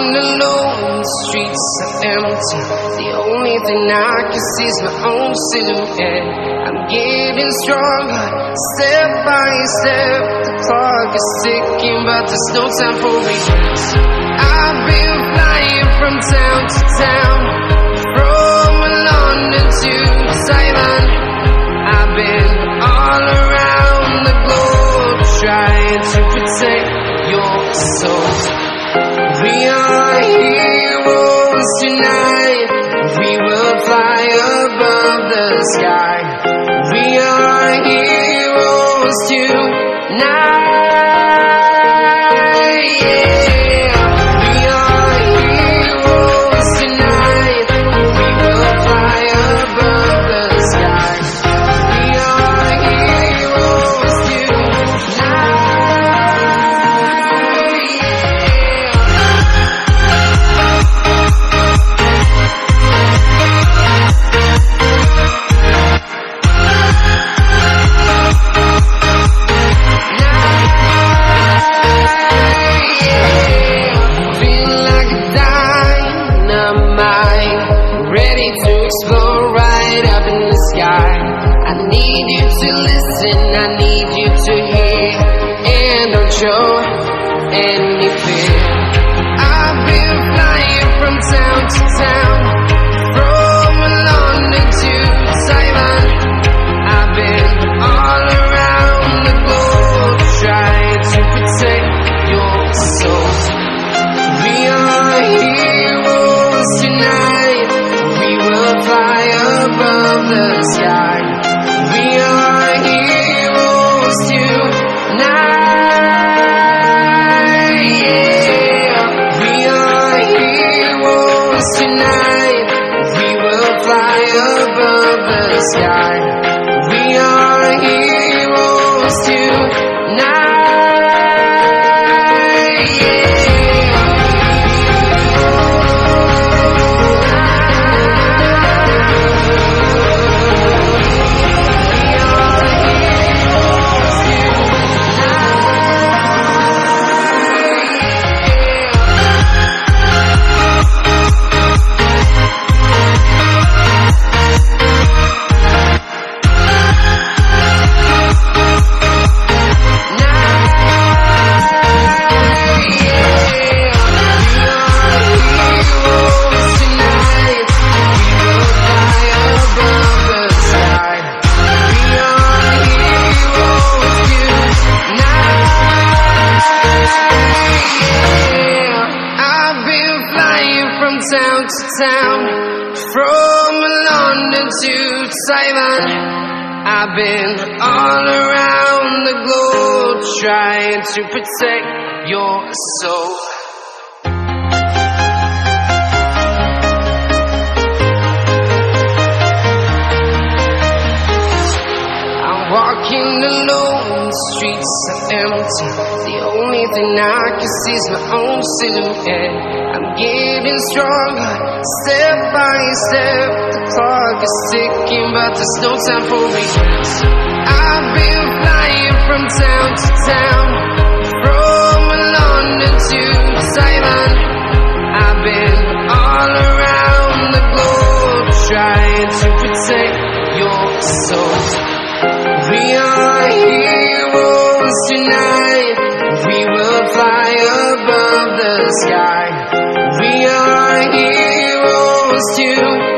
walking alone, the streets are empty. The only thing I can see is my own silhouette. I'm getting stronger, step by step. The clock is ticking, but there's no time for regrets. I've been flying from town to town, from London to Salman. I've been all around the globe, trying to protect your soul. We are heroes tonight. We will fly above the sky. We are heroes tonight. Yeah. We are heroes tonight. We will fly above the sky. We are heroes tonight. I've been all around the globe trying to protect your soul. I'm walking alone, the streets are empty. The only thing I can see is my own silhouette. I'm getting stronger, step by step. The clock is ticking, but there's no time for regrets. I've been flying from town to town, from London to Salman. I've been all around the globe trying to protect your soul. We are heroes tonight. We will fly above the sky. We are heroes tonight.